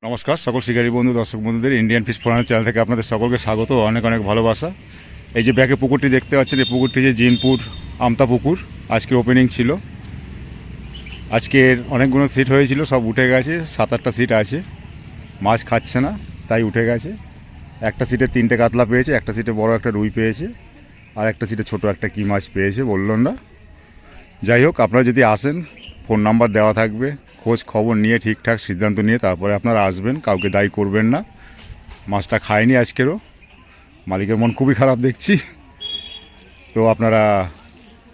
নমস্কার সকল শিকারী বন্ধু দর্শক বন্ধুদের ইন্ডিয়ান ফিশ ফোরামের চ্যানেল থেকে আপনাদের সকলকে স্বাগত, অনেক অনেক ভালোবাসা। এই যে ব্যাকে পুকুরটি দেখতে পাচ্ছেন, এই পুকুরটি যে জিনপুর আমতা পুকুর, আজকে ওপেনিং ছিল। আজকের অনেকগুলো সিট হয়েছিল, সব উঠে গেছে, 7-8টা সিট আছে। মাছ খাচ্ছে না তাই উঠে গেছে। একটা সিটে 3টে কাতলা পেয়েছে, একটা সিটে বড় একটা রুই পেয়েছে, আর একটা সিটে ছোট একটা কি মাছ পেয়েছে বললেন না। যাই হোক, আপনারা যদি আসেন ফোন নাম্বার দেওয়া থাকবে, খোঁজ খবর নিয়ে ঠিকঠাক সিদ্ধান্ত নিয়ে তারপরে আপনারা আসবেন, কাউকে দায়ী করবেন না। মাছটা খায়নি আজকেরও, মালিকের মন খুবই খারাপ দেখছি। তো আপনারা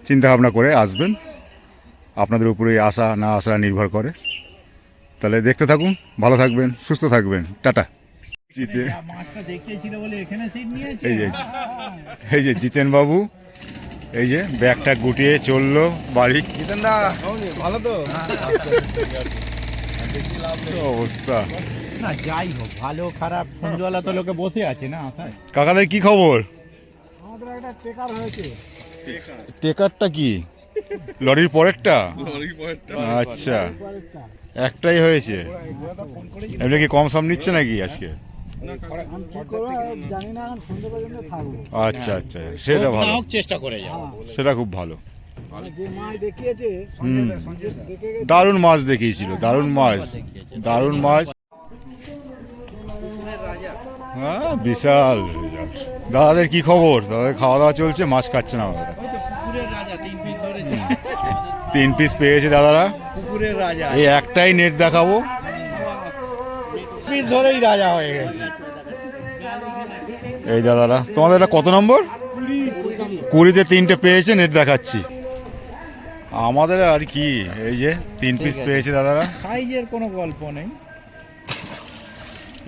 চিন্তা ভাবনা করে আসবেন, আপনাদের উপরে আশা না আশা নির্ভর করে। তাহলে দেখতে থাকুন, ভালো থাকবেন, সুস্থ থাকবেন, টাটা। এই যে জিতেন বাবু, এই যে ব্যাগটা গুটিয়ে চললো বাড়ি। ভালো তো অবস্থা না, যাই হোক, ভালো খারাপ সন্ধ্যেবেলা তো লোকে বসে আছে না আশায়। কাকাদের কি খবর? আমাদের একটা টেকার হয়েছে। টেকারটা কি লরির পরেরটা? আচ্ছা, একটাই হয়েছে। এমনি কি কম সম নিচ্ছে নাকি আজকে? আচ্ছা আচ্ছা, সেটা ভালো, চেষ্টা করে যাও, সেটা খুব ভালো। যে মাছ দেখিয়েছে দারুণ মাছ দেখিয়েছিল, দারুণ মাছ, দারুণ মাছ। হ্যাঁ, বিশাল। দাদাদের কি খবর? দাদাদের খাওয়া দাওয়া চলছে, মাছ খাচ্ছে না দাদা। 3 পিস পেয়েছে দাদারা। পুকুরের রাজা, এই একটাই নেট দেখাবো, পিস ধরেই রাজা হয়ে গেছে। এই দাদারা। তোমাদের এটা কত নম্বর? 20-তে 3টে পেয়েছে, নেট দেখাচ্ছি। আমাদের আর কি, এই যে 3 পিস পেয়েছে দাদারা। সাইজের কোনো গল্প নেই।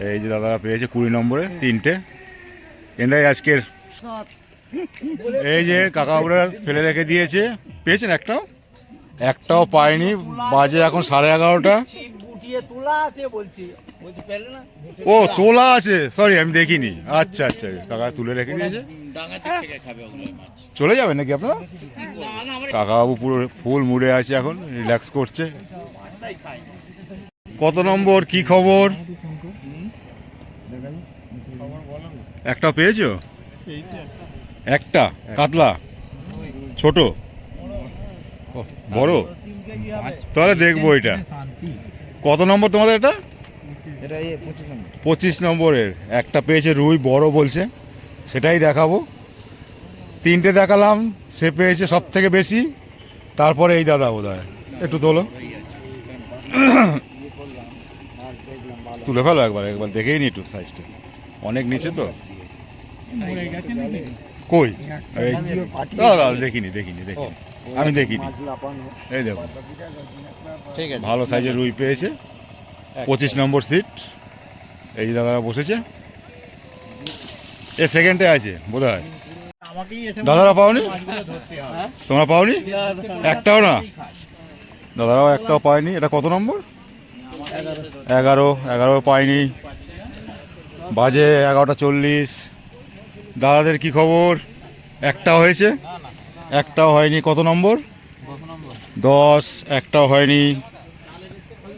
এই যে দাদারা পেয়েছে 20 নম্বরে 3টে। এটাই আজকের। এই যে কাকা ওরা ফেলে রেখে দিয়েছে, পেয়েছেন একটাও পায়নি। বাজে এখন 11:30। ও তোলা আছে, সরি আমি দেখিনি। আচ্ছা আচ্ছা, কাকা তুলে রেখে দিয়েছে। চলে যাবেন নাকি আপনারা? কাকাবাবু পুরো ফুল মুড়ে আছে, এখন রিল্যাক্স করছে। কত নম্বর, কি খবর? একটা পেয়েছো? একটা কাতলা, ছোট বড়? তাহলে দেখবো এটা। কত নম্বর তোমাদের এটা? 25 নম্বরের একটা পেয়েছে রুই, বড় বলছে, সেটাই দেখাবো। 3টে দেখালাম, সে পেয়েছে সব থেকে বেশি। তারপরে এই দাদা বোধহয়, একটু তোলো, তুলে ফেলো একবার, দেখেই নি একটু সাইজটা, অনেক নিচে তো। কই দাদা, দেখিনি, আমি দেখিনি। এই দেখো, ভালো সাইজের রুই পেয়েছে, 25 নম্বর সিট। এই যে দাদারা বসেছে, এ সেকেন্ডে আছে বোধ হয়। দাদারা পাওনি? তোমরা পাওনি? একটাও না? দাদারাও একটাও পায়নি। এটা কত নম্বর? 11 পায়নি। বাজে 11:40। দাদাদের কি খবর? একটাও হয়েছে, একটাও হয়নি। কত নম্বর? 10। একটাও হয়নি,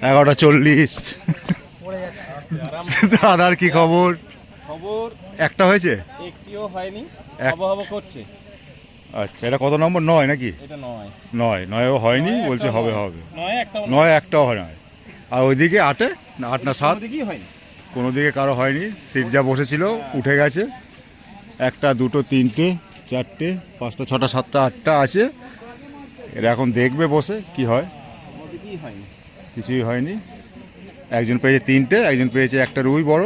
11:40। দাদার কি খবর? একটা হয়েছে, একটিও হয়নি, করছে। আচ্ছা, এটা কত নম্বর? 9 নাকি? এটা 9। 9ও হয়নি, বলছে হবে। 9 একটাও হয় না। আর ওইদিকে 8 না 7, কোনো দিকে কারো হয়নি। সিট যা বসেছিল উঠে গেছে। 1, 2, 3, 4, 5, 6, 7, 8টা আছে। এরা এখন দেখবে বসে কি হয়। কিছুই হয়নি। একজন পেয়েছে 3টে, একজন পেয়েছে একটা রুই বড়,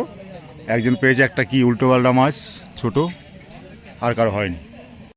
একজন পেয়েছে একটা কি উল্টো পাল্টা মাছ ছোট, আর কারো হয়নি।